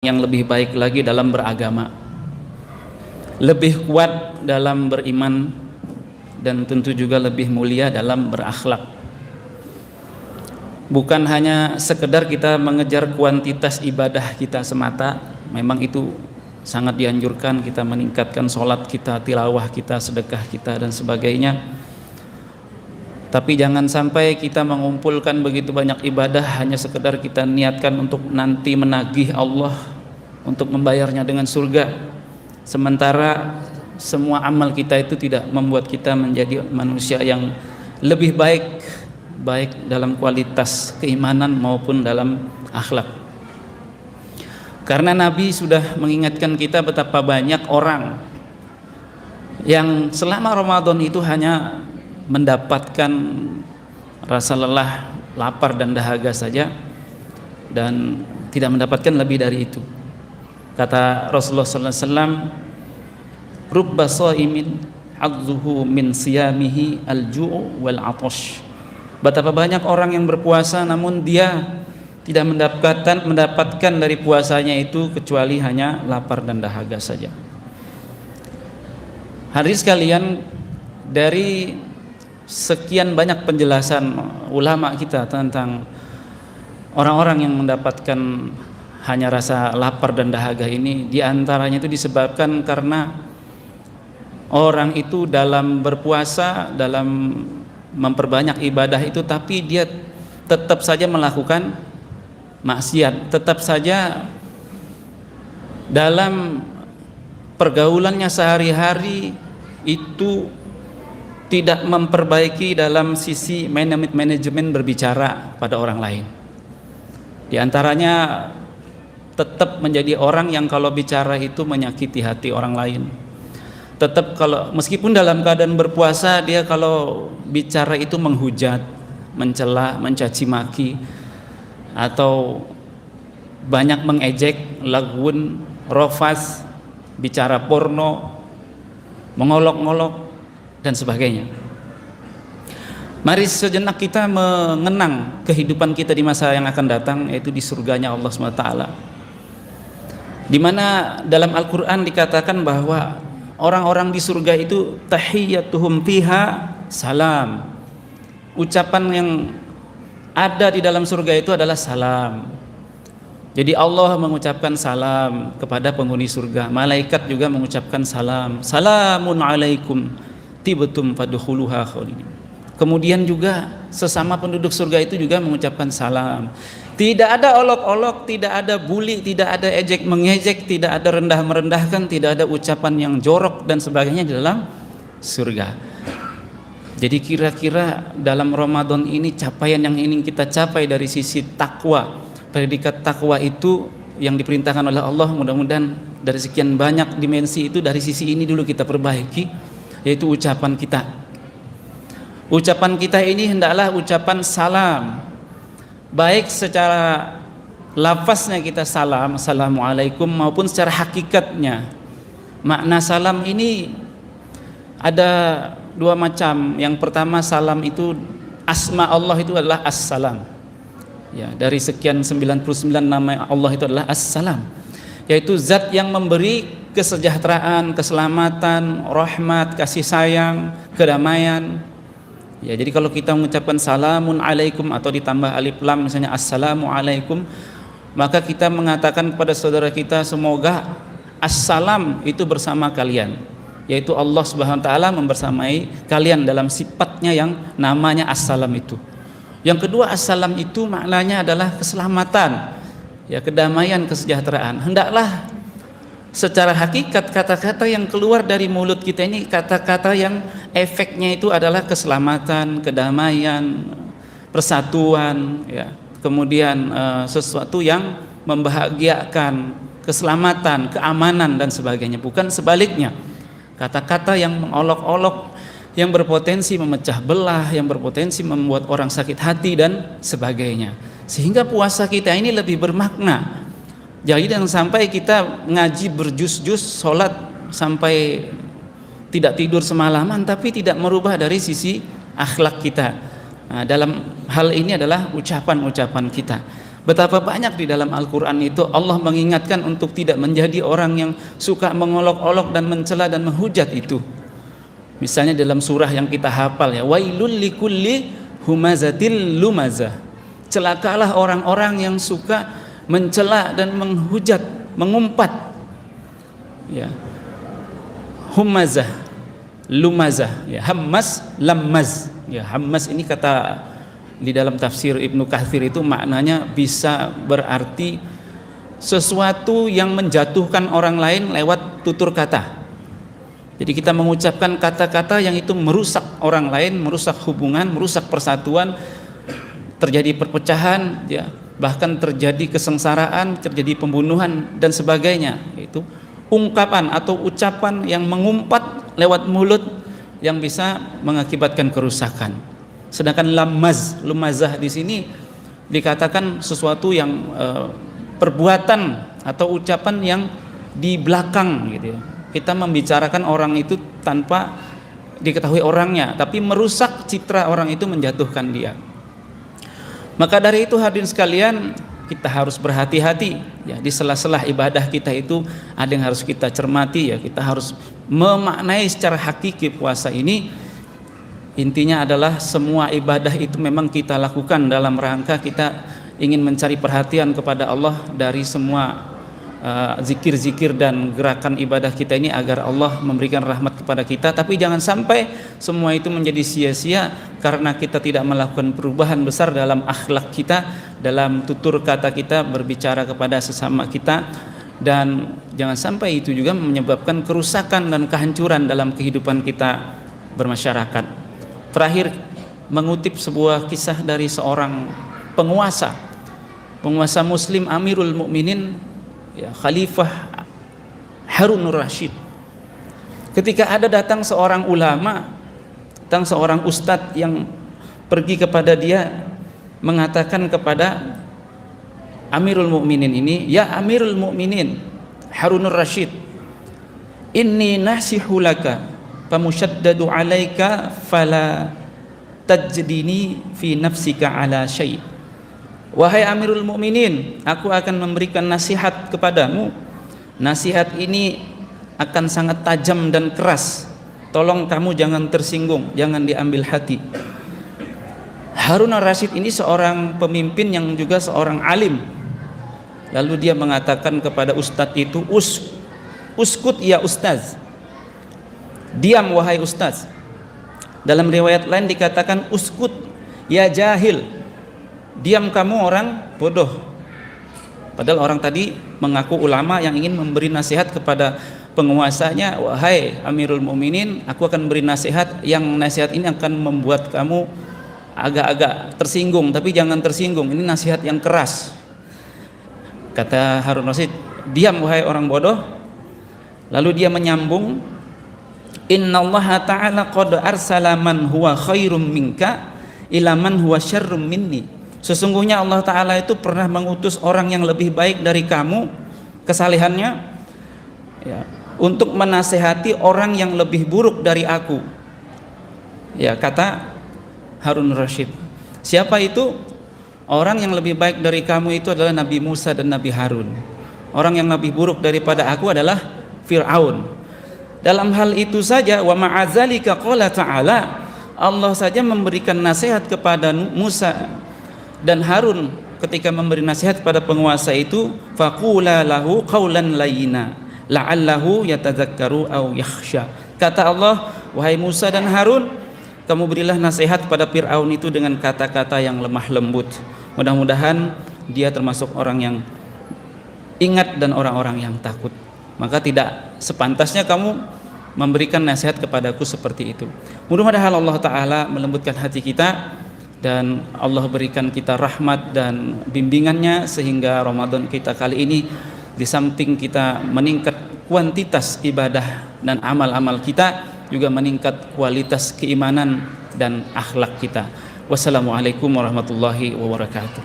yang lebih baik lagi dalam beragama, lebih kuat dalam beriman, dan tentu juga lebih mulia dalam berakhlak. Bukan hanya sekedar kita mengejar kuantitas ibadah kita semata, memang itu sangat dianjurkan, kita meningkatkan sholat kita, tilawah kita, sedekah kita, dan sebagainya. Tapi jangan sampai kita mengumpulkan begitu banyak ibadah hanya sekedar kita niatkan untuk nanti menagih Allah, untuk membayarnya dengan surga, sementara semua amal kita itu tidak membuat kita menjadi manusia yang lebih baik dalam kualitas keimanan maupun dalam akhlak. Karena Nabi sudah mengingatkan kita betapa banyak orang yang selama Ramadan itu hanya mendapatkan rasa lelah, lapar dan dahaga saja, dan tidak mendapatkan lebih dari itu. Kata Rasulullah sallallahu alaihi wasallam, rubba shaimin hadzuhu min siyamihi al-ju' wal 'atash. Betapa banyak orang yang berpuasa namun dia tidak mendapatkan dari puasanya itu kecuali hanya lapar dan dahaga saja. Hadirin sekalian, dari sekian banyak penjelasan ulama kita tentang orang-orang yang mendapatkan hanya rasa lapar dan dahaga ini, diantaranya itu disebabkan karena orang itu dalam berpuasa, dalam memperbanyak ibadah itu, tapi dia tetap saja melakukan maksiat, tetap saja dalam pergaulannya sehari-hari itu tidak memperbaiki dalam sisi manajemen berbicara pada orang lain. Di antaranya tetap menjadi orang yang kalau bicara itu menyakiti hati orang lain. Tetap kalau meskipun dalam keadaan berpuasa, dia kalau bicara itu menghujat, mencela, mencaci maki, atau banyak mengejek, lagun, rofas, bicara porno, mengolok-ngolok dan sebagainya. Mari sejenak kita mengenang kehidupan kita di masa yang akan datang, yaitu di surganya Allah SWT, di mana dalam Al-Quran dikatakan bahwa orang-orang di surga itu tahiyyatuhum fiha salam. Ucapan yang ada di dalam surga itu adalah salam. Jadi Allah mengucapkan salam kepada penghuni surga, malaikat juga mengucapkan salam, salamun alaikum tibtum fadkhuluha khalidin. Kemudian juga sesama penduduk surga itu juga mengucapkan salam. Tidak ada olok-olok, tidak ada bully, tidak ada ejek mengejek, tidak ada rendah merendahkan, tidak ada ucapan yang jorok dan sebagainya di dalam surga. Jadi kira-kira dalam Ramadan ini capaian yang ingin kita capai dari sisi takwa, predikat takwa itu yang diperintahkan oleh Allah, mudah-mudahan dari sekian banyak dimensi itu dari sisi ini dulu kita perbaiki, yaitu ucapan kita. Ucapan kita ini hendaklah ucapan salam, baik secara lafaznya kita salam, assalamualaikum, maupun secara hakikatnya. Makna salam ini ada dua macam. Yang pertama, salam itu asma Allah itu adalah as-salam. Ya, dari sekian 99 nama Allah itu adalah as-salam, yaitu zat yang memberi kesejahteraan, keselamatan, rahmat, kasih sayang, kedamaian. Ya, jadi kalau kita mengucapkan salamun alaikum atau ditambah alif lam misalnya assalamu alaikum, maka kita mengatakan kepada saudara kita, semoga assalam itu bersama kalian, yaitu Allah Subhanahu wa taala membersamai kalian dalam sifatnya yang namanya assalam itu. Yang kedua, assalam itu maknanya adalah keselamatan, ya, kedamaian, kesejahteraan. Hendaklah secara hakikat kata-kata yang keluar dari mulut kita ini kata-kata yang efeknya itu adalah keselamatan, kedamaian, persatuan, ya. Kemudian sesuatu yang membahagiakan, keselamatan, keamanan dan sebagainya, bukan sebaliknya. Kata-kata yang mengolok-olok, yang berpotensi memecah belah, yang berpotensi membuat orang sakit hati dan sebagainya. Sehingga puasa kita ini lebih bermakna. Jadi jangan sampai kita ngaji berjus-jus, sholat sampai tidak tidur semalaman, tapi tidak merubah dari sisi akhlak kita. Nah, dalam hal ini adalah ucapan-ucapan kita. Betapa banyak di dalam Al-Quran itu Allah mengingatkan untuk tidak menjadi orang yang suka mengolok-olok dan mencela dan menghujat itu. Misalnya dalam surah yang kita hafal ya, wailul likulli humazatil lumazah. Celakalah orang-orang yang suka mencela dan menghujat, mengumpat. Ya. Humazah, lumazah, ya, hammas, lammaz. Ya, hammas ini kata di dalam tafsir Ibnu Katsir itu maknanya bisa berarti sesuatu yang menjatuhkan orang lain lewat tutur kata. Jadi kita mengucapkan kata-kata yang itu merusak orang lain, merusak hubungan, merusak persatuan, terjadi perpecahan, ya, bahkan terjadi kesengsaraan, terjadi pembunuhan dan sebagainya. Itu ungkapan atau ucapan yang mengumpat lewat mulut yang bisa mengakibatkan kerusakan. Sedangkan lumazah di sini dikatakan sesuatu yang perbuatan atau ucapan yang di belakang gitu ya. Kita membicarakan orang itu tanpa diketahui orangnya, tapi merusak citra orang itu, menjatuhkan dia. Maka dari itu hadirin sekalian, kita harus berhati-hati ya, di sela-sela ibadah kita itu ada yang harus kita cermati ya. Kita harus memaknai secara hakiki puasa ini. Intinya adalah semua ibadah itu memang kita lakukan dalam rangka kita ingin mencari perhatian kepada Allah dari semua zikir-zikir dan gerakan ibadah kita ini agar Allah memberikan rahmat kepada kita. Tapi jangan sampai semua itu menjadi sia-sia karena kita tidak melakukan perubahan besar dalam akhlak kita, dalam tutur kata kita berbicara kepada sesama kita, dan jangan sampai itu juga menyebabkan kerusakan dan kehancuran dalam kehidupan kita bermasyarakat. Terakhir, mengutip sebuah kisah dari seorang penguasa Muslim, Amirul Mukminin ya, Khalifah Harun ar-Rasyid. Ketika ada datang seorang ulama, datang seorang ustadz yang pergi kepada dia mengatakan kepada Amirul Mukminin ini, ya Amirul Mukminin Harun ar-Rasyid, inni nasihu laka famushaddadu alaika fala tajdini fi nafsika ala syai'. Wahai Amirul Mukminin, aku akan memberikan nasihat kepadamu. Nasihat ini akan sangat tajam dan keras. Tolong kamu jangan tersinggung, jangan diambil hati. Harun ar-Rasyid ini seorang pemimpin yang juga seorang alim. Lalu dia mengatakan kepada ustadz itu, uskut ya ustaz. Diam wahai ustaz. Dalam riwayat lain dikatakan uskut ya jahil. Diam kamu orang bodoh. Padahal orang tadi mengaku ulama yang ingin memberi nasihat kepada penguasanya. Wahai Amirul Mukminin, aku akan beri nasihat yang nasihat ini akan membuat kamu agak-agak tersinggung, tapi jangan tersinggung. Ini nasihat yang keras. Kata Harun Rasyid, diam wahai orang bodoh. Lalu dia menyambung, innallaha ta'ala qad arsala man huwa khairum minka ila man huwa syarrum minni. Sesungguhnya Allah Ta'ala itu pernah mengutus orang yang lebih baik dari kamu kesalehannya ya, untuk menasehati orang yang lebih buruk dari aku. Ya, kata Harun Rasyid. Siapa itu? Orang yang lebih baik dari kamu itu adalah Nabi Musa dan Nabi Harun. Orang yang lebih buruk daripada aku adalah Fir'aun. Dalam hal itu saja, wa ma'azalika qala ta'ala, Allah saja memberikan nasihat kepada Musa dan Harun ketika memberi nasihat kepada penguasa itu, faqula lahu qawlan layyina la'allahu yatadzakkaru aw yakhsha. Kata Allah, wahai Musa dan Harun, kamu berilah nasihat pada Fir'aun itu dengan kata-kata yang lemah lembut. Mudah-mudahan dia termasuk orang yang ingat dan orang-orang yang takut. Maka tidak sepantasnya kamu memberikan nasihat kepadaku seperti itu. Mudah-mudahan Allah Ta'ala melembutkan hati kita dan Allah berikan kita rahmat dan bimbingannya sehingga Ramadan kita kali ini di samping kita meningkat kuantitas ibadah dan amal-amal kita, juga meningkat kualitas keimanan dan akhlak kita. Wassalamualaikum warahmatullahi wabarakatuh.